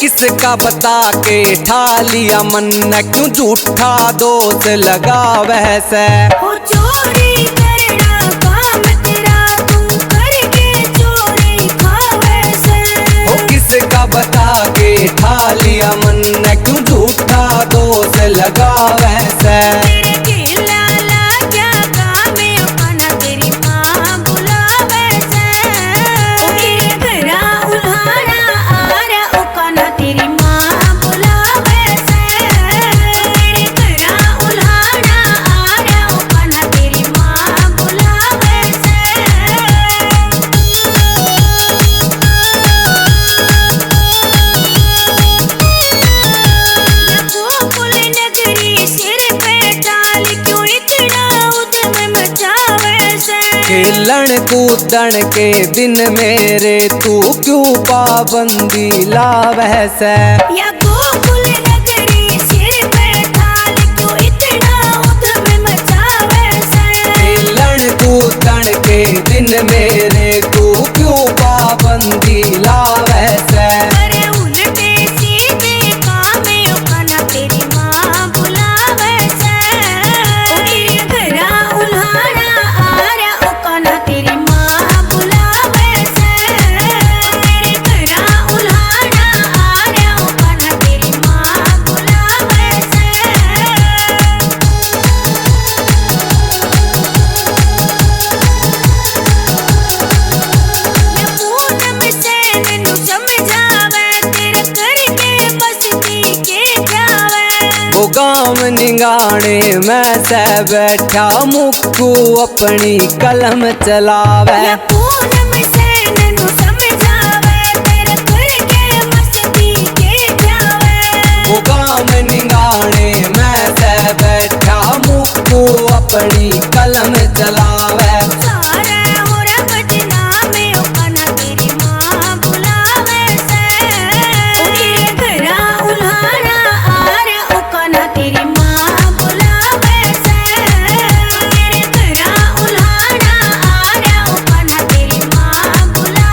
किसका बता के ठा लिया मन, क्यों झूठा दोष लगा वैसे। चोरी करना काम तेरा, तू करके चोरी खा वैसे। किसका बता के ठा लिया मन, क्यों झूठा दोष लगा वैसे। खेलन कूदन के दिन मेरे तू क्यों पाबंदी लावह से। या गोकुल नगरी सिर पे थाल क्यों इतना उधम मचावे से। खेलन कूदन के दिन मेरे तू क्यों पाबंदी लावह से। अरे उल्टे सीधे काम ओकाना तेरी माँ बुलावे से। तेरे घरा उल्हाड़ा आ रहा ओकाना तेरी माँ बुलावे से। तेरे घरा उल्हाड़ा आ रहा ओकाना तेरी माँ बुलावे से। पूनम से नैनू समझावे तेरे करके मस्ती के जावे। वो गाम निगाने में से बैठा मुक्कू अपनी कलम चलावे। या पूनम से नैनू समझावे तेरे करके मस्ती के जावे। वो गाम निगाने में से बैठा मुक्कू अपनी कलम चलावे। सारे होरा बदनामे ओकाना तेरी माँ बुलावे से। तेरे घरा उल्हाड़ा आ रहा ओकाना तेरी माँ बुलावे से। तेरे घरा उल्हाड़ा आ रहा ओकाना तेरी माँ बुलावे से।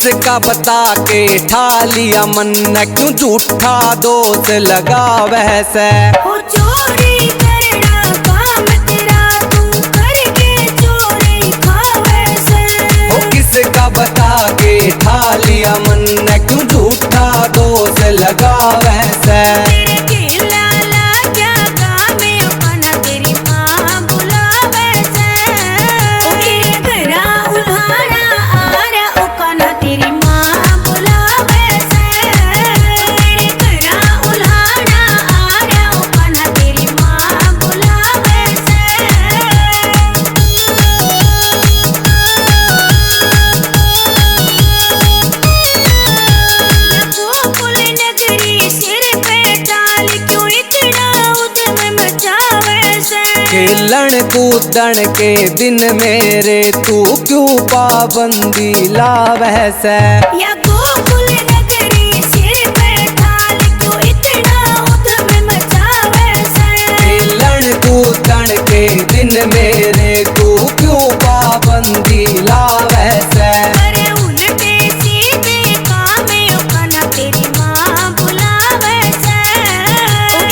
किसका बता के ठा लिया मन क्यों झूठा दोष लगा वैसे हो चोरी करना काम तेरा तू करके चोरी खावे से हो किसका बता के ठा लिया मन क्यों झूठा दोष लगा वैसे तेरे केला क्या काम है अपना तेरी माँ बुलावे से तेरे घरा उल्हाड़ा आ रहा उकाना तेरी माँ बुलावे से तेरे घरा उल्हाड़ा आ रहा उकाना तेरी माँ बुलावे से गोकुल नगरी सिर पे डाल क्यों इतना उधम मचावे से खेलन कूदन के दिन मेरे तू क्यों पाबंदी लावै से या गोकुल नगरी सिर पे डाल क्यों इतना उधम मचावे से खेलन कूदन के दिन मेरे तू क्यों पाबंदी लावै से अरे उल्टे सीधे काम है उकाना तेरी माँ बुलावे से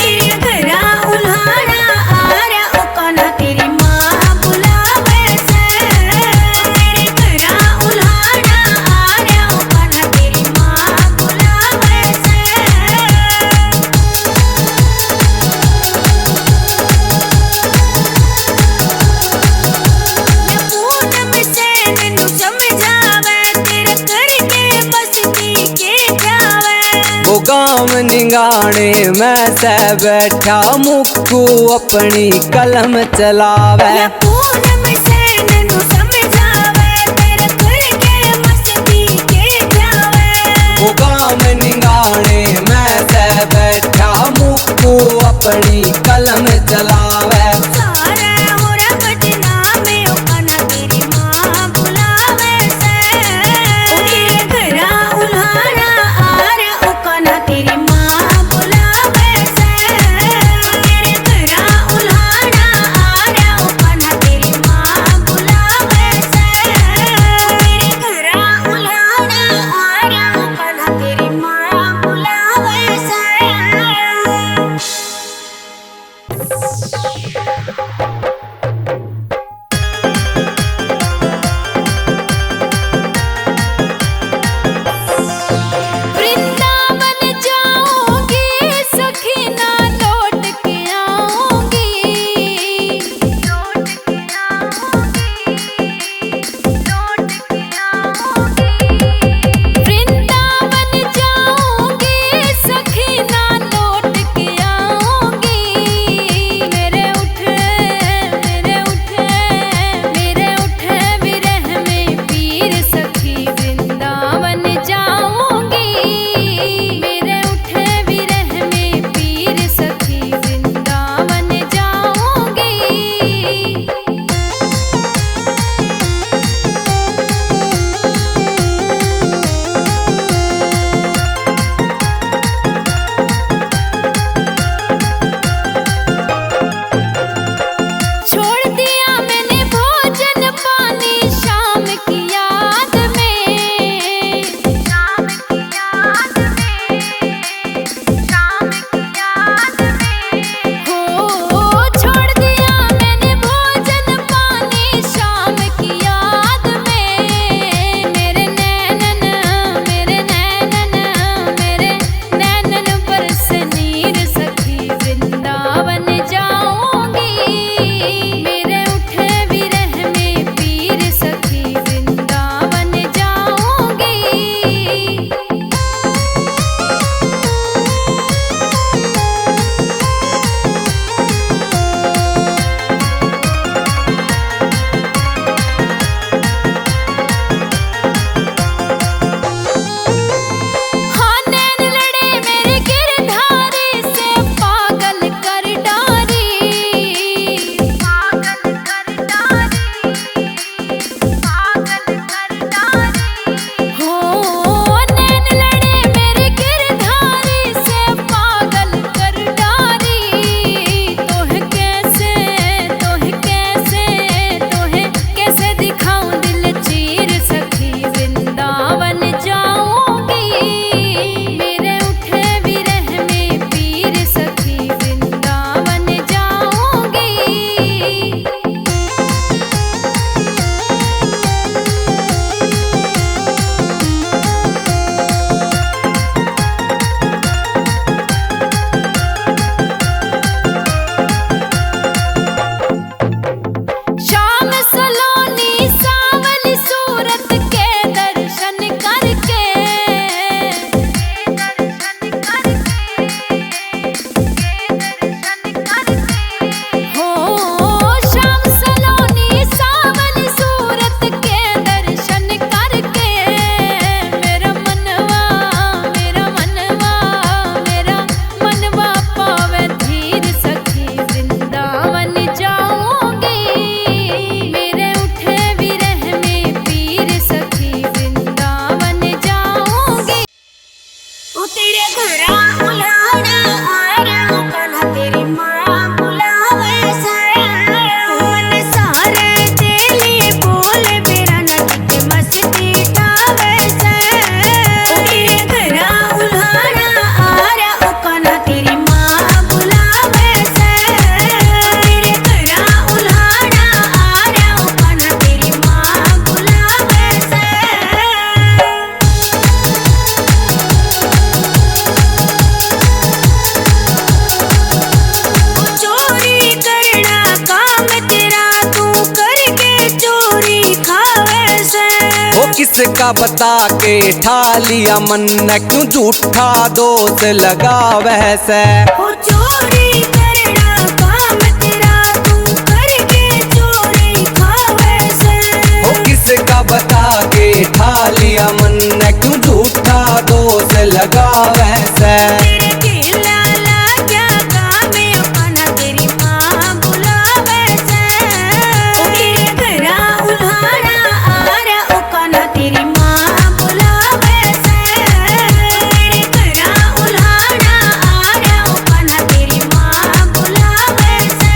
तेरे घरा उल्हाड़ा आ रहा उकाना तेरी माँ बुलावे से तेरे घरा उल्हाड़ा आ रहा उकाना तेरी माँ बुलावे से पूनम से मैनू समझावे तेरे करके मस्ती के जावे वो गाँव निगाने मैं से बैठा मुक्कू अपनी कलम चलावै या पूनम से मैनू समझावे तेरे करके मस्ती के जावे वो गाँव निगाने मैं से बैठा मुक्कू अपनी कलम चलावै सारे हो रे बदनामे उकाना तेरी माँ बुलावे से तेरे घरा उल्हाड़ा आ रहा उकाना तेरी माँ बुलावे से तेरे घरा उल्हाड़ा आ रहा उकाना तेरी माँ बुलावे से तेरे घरा उल्हाड़ा आ रहा उकाना तेरी माँ बुलावे से किसका बता के ठा लिया मन, क्यों झूठा दोष लगावे से। हो चोरी करना काम तेरा, तू करके चोरी खावे से। हो किसका बता के ठा लिया मन, क्यों झूठा दोष लगावे से। तेरे केला लाग्या गामे अपना तेरी माँ बुलावे से। तेरे घरा उल्हाड़ा आरा ओकाना तेरी माँ बुलावे से। तेरे घरा उल्हाड़ा आरा ओकाना तेरी माँ बुलावे से।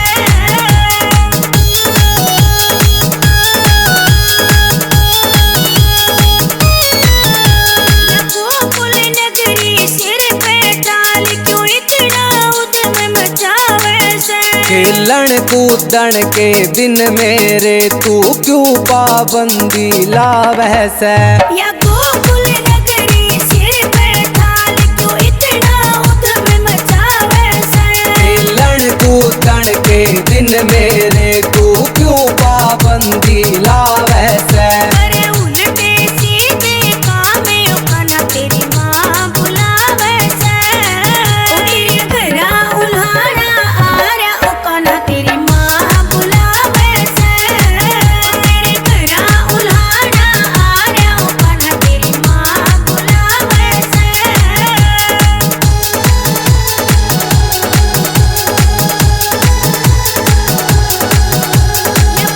गोकुल नगरी सिर पे डाल क्यों इतना उद्यम मचावे से। खेलन कूदन के दिन मेरे तू क्यों पाबंदी लावे से। या गोकुल नगरी सिर पे डाल क्यों इतना उद्यम मचावे से। खेलन कूदन के दिन मेरे तू क्यों पाबंदी लावे से। अरे उल्टे सीधे कामे ओकाना तेरी माँ बुलावे से। तेरे घरा उल्हाड़ा आरा ओकाना तेरी माँ बुलावे से। तेरे घरा उल्हाड़ा आरा ओकाना तेरी माँ बुलावे से।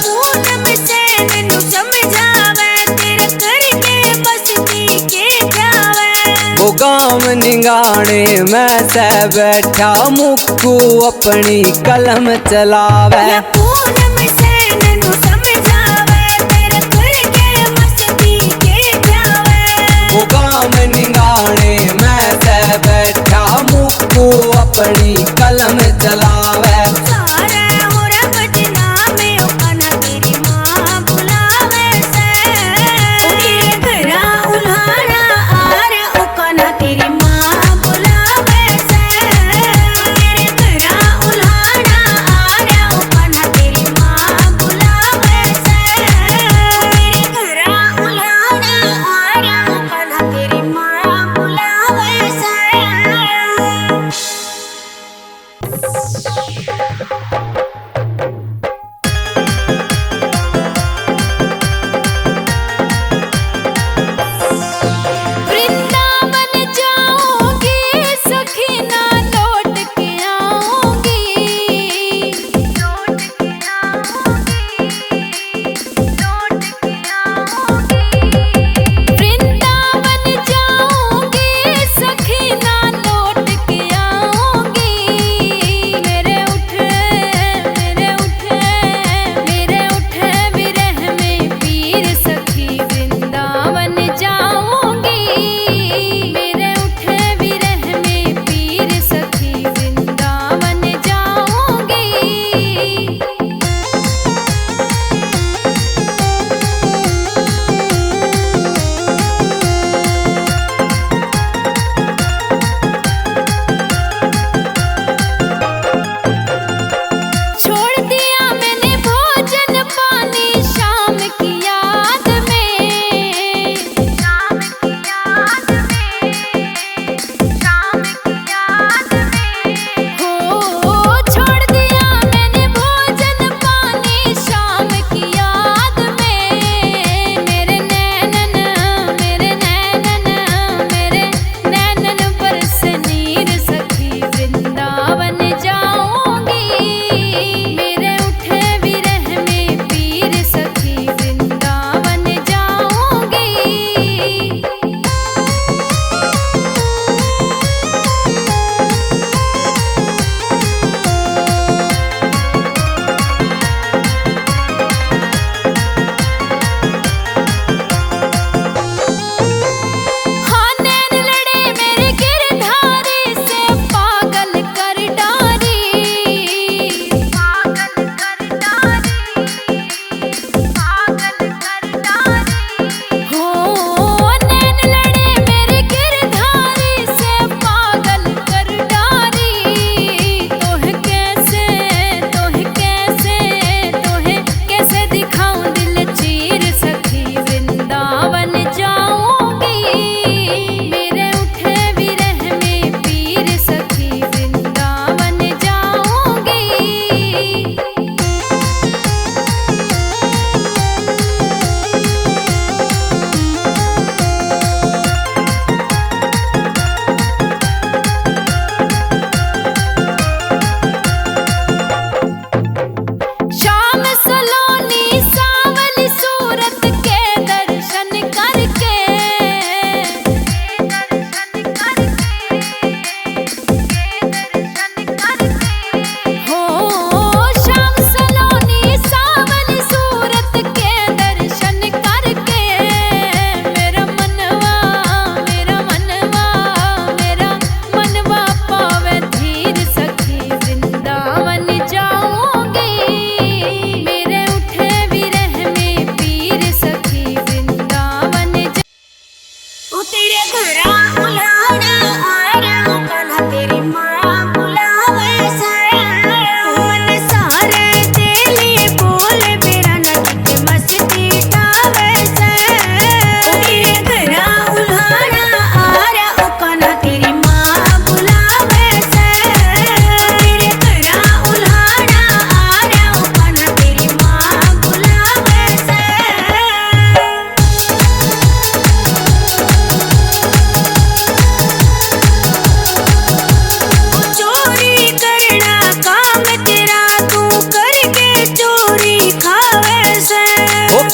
पूनम से मैनू समझावे, तेरे करके मस्ती के जावे। वो गाम निगाने में से बैठा मुक्कू अपनी कलम चलावे। या पूनम से मैनू समझावे, तेरे करके मस्ती के जावे। वो गाम निगाने में से बैठा मुक्कू अपनी कलम चलावे। सारे हो रब नामे ओकाना तेरी माँ बुलावे से। तेरे घरा उल्हाड़ा आरा ओकाना तेरी माँ बुलावे से। तेरे घरा उल्हाड़ा आरा ओकाना तेरी माँ बुलावे से। तेरे घरा उल्हाड़ा आरा ओकाना तेरी माँ बुलावे से।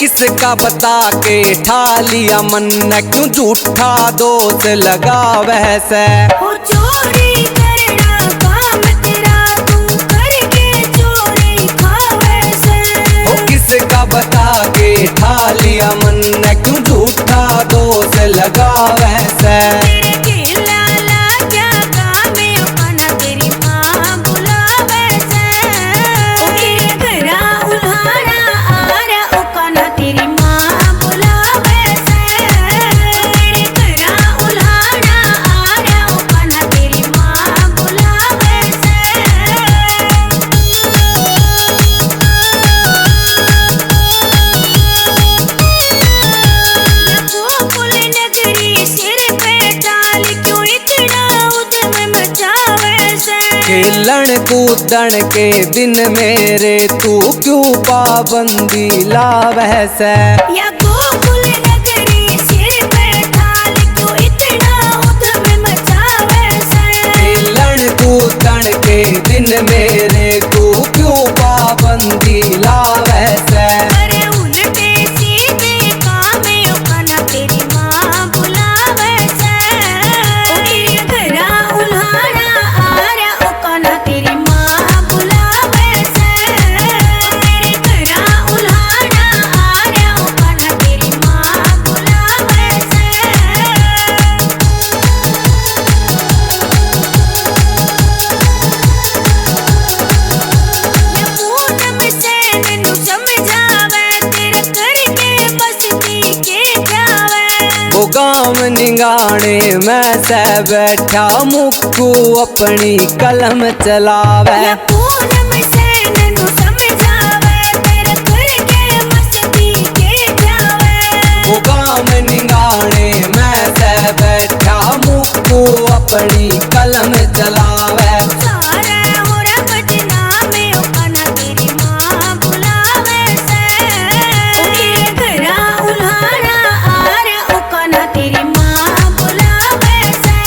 किसका बता के ठा लिया मन, क्यों झूठा दोष लगावे से। हो चोरी करना काम तेरा, तू करके चोरी खावे से। हो किसका बता के ठा लिया मन, क्यों झूठा दोष लगावे से। तेरे केला लाग्या गामे ओकाना तेरी माँ बुलावे से। ओ तेरे घरा उल्हाड़ा आरा ओकाना तेरी माँ बुलावे से। तेरे घरा उल्हाड़ा आरा ओकाना तेरी माँ बुलावे से। गोकुल नगरी सिर पे डाल क्यों इतना उद्यम मचावे से। खेलन कूदन के दिन मेरे तू क्यों पाबंदी लावे से। या गोकुल नगरी सिर पे डाल क्यों इतना उद्यम मचावे से। खेलन कूदन के दिन मेरे तू क्यों पाबंदी लावे से। अरे उल्टे सीधे कामे ओकाना तेरी माँ बुलावे से। ओ तेरे घरा उल्हाड़ा आरा ओकाना तेरी माँ बुलावे से। तेरे घरा उल्हाड़ा आरा ओकाना तेरी माँ बुलावे से। पूनम से मैनू समझावे, तेरे करके मस्ती के जावे। वो गाम निगाने में से बैठा मुक्कू अपनी कलम चलावे। या पूनम से मैनू समझावे, तेरे करके मस्ती के जावे। वो गाम निगाने में से बैठा मुक्कू अपनी कलम चलावे। सारे होरा बदनामे ओकाना तेरी माँ बुलावे से। ओ तेरे घरा उल्हाड़ा आरा ओकाना तेरी माँ बुलावे से।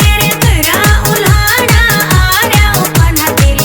तेरे घरा उल्हाड़ा आरा ओकाना तेरी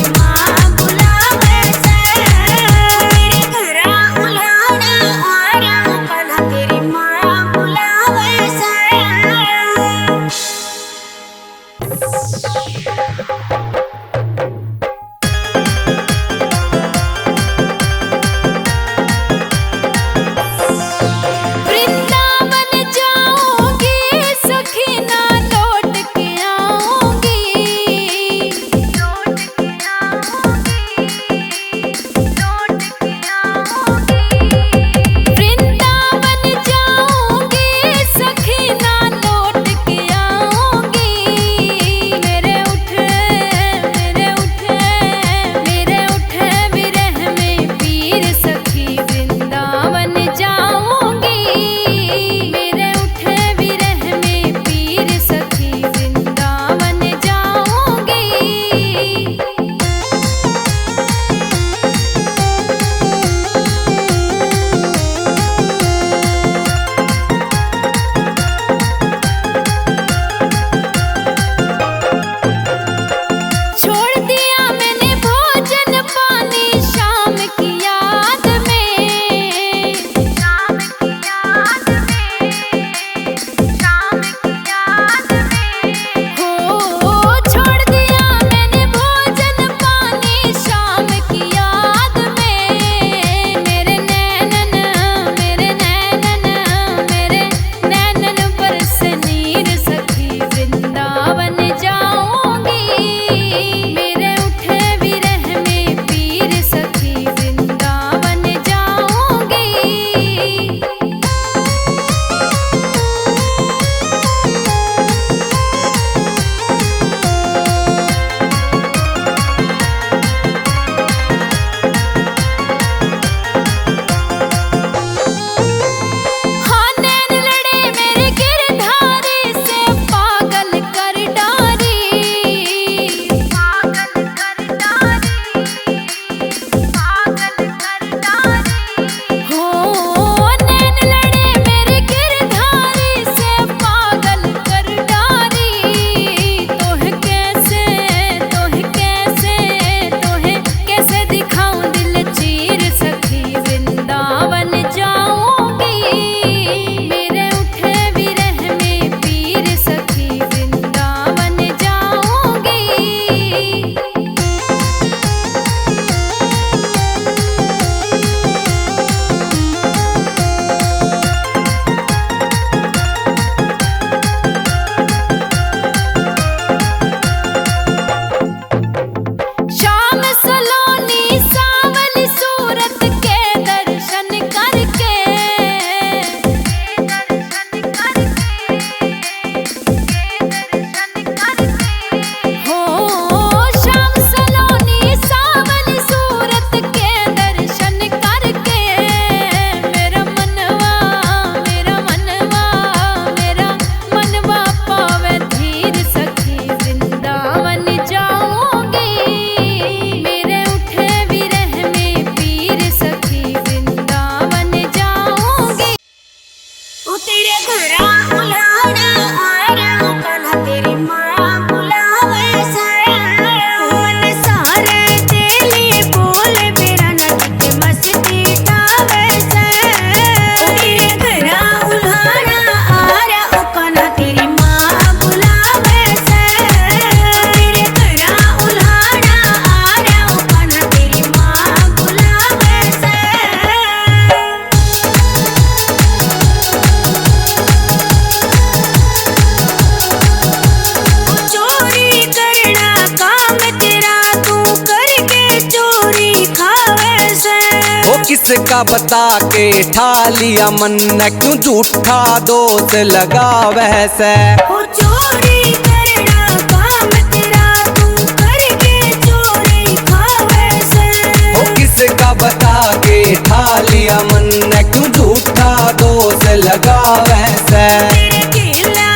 किसका बता के ठा लिया मन, क्यों झूठा दोष लगा वैसे। हो चोरी करना काम तेरा, तू करके चोरी खावे से। हो किसका बता के ठा लिया मन, क्यों झूठा दोष लगा वैसे। तेरे केला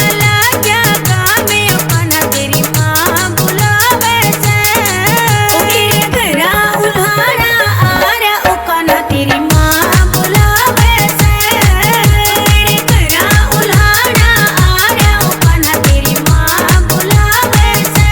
क्या काम है अपना, तेरी माँ बुलावे से। तेरे घरा उल्हाड़ा आ रहा उकाना, तेरी माँ बुलावे से। तेरे घरा उल्हाड़ा आ रहा उकाना, तेरी माँ बुलावे से।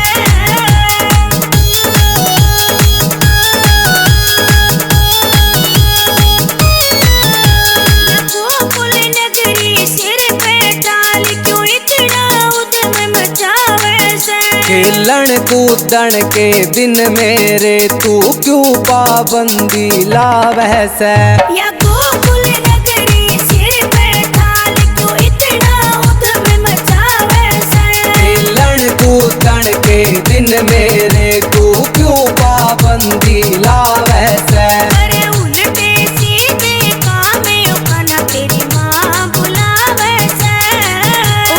गोकुल नगरी सिर पे डाल, क्यों इतना उद्यम मचावे से। खेलन कूदन के दिन मेरे तू क्यों पाबंदी लावे से। या गोकुल नगरी सिर पे डाल, क्यों इतना उद्यम मचावे से। खेलन कूदन के दिन मेरे तू क्यों पाबंदी लावे से। अरे उल्टे सीधे काम उकाना, तेरी माँ बुलावे से।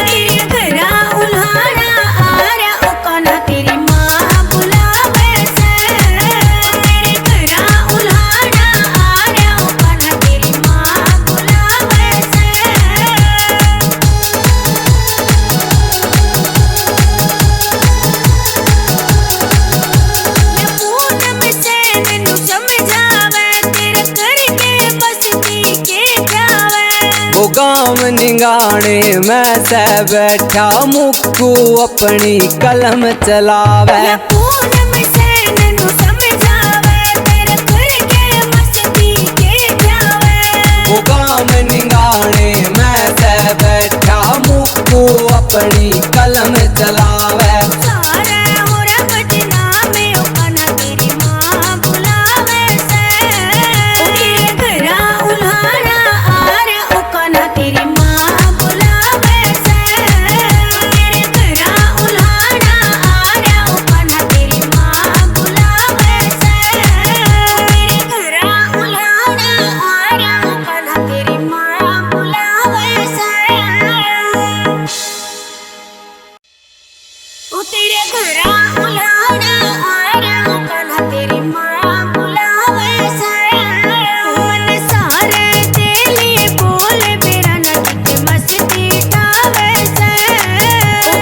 तेरे घरा उल्हाड़ा आ रहा उकाना, तेरी माँ बुलावे से। तेरे घरा उल्हाड़ा आ रहा उकाना, तेरी माँ बुलावे से। या पूनम से नैनू समझावे, तेरे करके मस्ती के जावे। वो गाँव निगाने में से बैठा मुक्कू अपनी कलम चलावे। या पूनम से नैनू समझावे, तेरे करके मस्ती के जावे। वो गाँव निगाने में से बैठा मुक्कू अपनी कलम चलावे। सारे होरा बदनाम उकाना, तेरी माँ बुलावे से। तेरे घरा उल्हाड़ा आ रहा उकाना, तेरी माँ बुलावे से। तेरे घरा उल्हाड़ा आ रहा उकाना, तेरी माँ बुलावे से। तेरे घरा उल्हाड़ा आ रहा उकाना, तेरी माँ बुलावे से। ओ तेरे घरा उल्हाड़ा आ रहा उकाना, तेरी माँ बुलावे से। मन सारे तेली बोले बेरा न किते मस्ती ठावे से।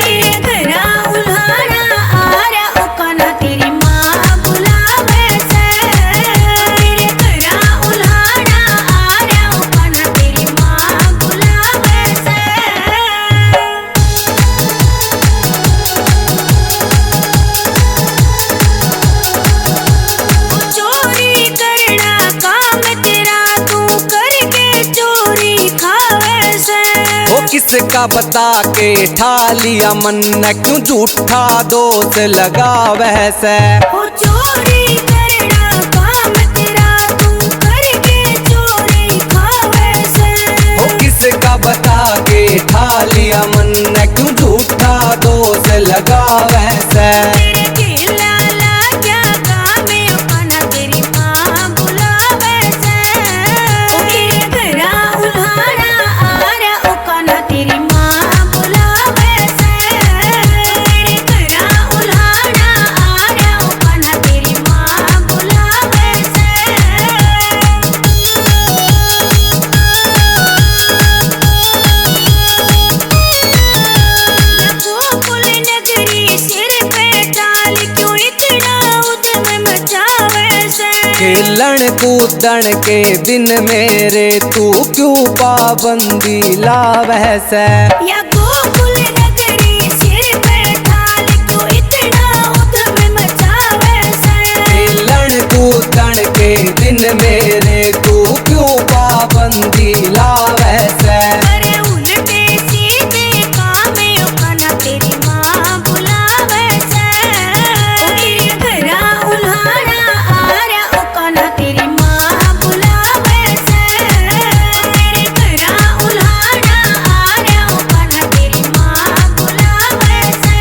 तेरे घरा उल्हाड़ा आ रहा उकाना, तेरी माँ बुलावे से। तेरे घरा उल्हाड़ा आ रहा उकाना, तेरी माँ बुलावे से। चोरी करना काम तेरा, तू करके चोरी खावे से। वो किसका बता के ठा लिया मन, क्यों झूठा दोष लगा वैसे। हो चोरी करना काम तेरा, तू करके चोरी खावे से। वो किसका बता के ठा लिया मन, क्यों झूठा दोष लगा वैसे। तेरे केला क्या काम उकाना, तेरी माँ बुलावे से। तेरे घरा उल्हाड़ा आ रहा उकाना, तेरी माँ बुलावे से। तेरे घरा उल्हाड़ा आ रहा उकाना, तेरी माँ बुलावे से। गोकुल नगरी सिर पे डाल, क्यों इतना उद्यम मचावे से। खेलन कूदन के दिन मेरे तू क्यों पाबंदी लावे से। या गोकुल नगरी सिर पे डाल, क्यों इतना उद्यम मचावे से। खेलन कूदन के दिन मेरे तू क्यों पाबंदी लावे से। अरे उल्टे सीधे काम उकाना, तेरी माँ बुलावे से। तेरे घरा उल्हाड़ा आ रहा उकाना, तेरी माँ बुलावे से। तेरे घरा उल्हाड़ा आ रहा उकाना, तेरी माँ बुलावे से।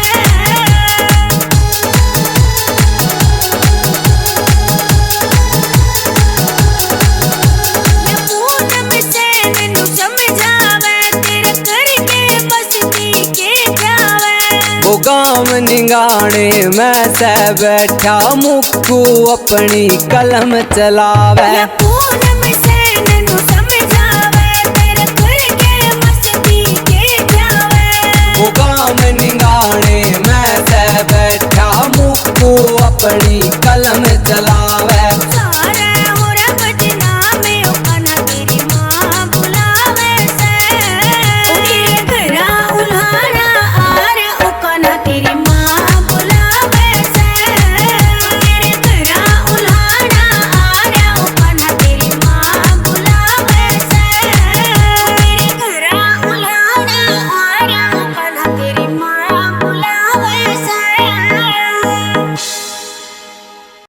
गाँव निगाने में से बैठा मुक्कू अपनी कलम चलावे। या पूनम सैन नु समझावे तेरे खुल के मस्ती के जावे। वो गाँव निगाने में से बैठा मुक्कू अपनी कलम चला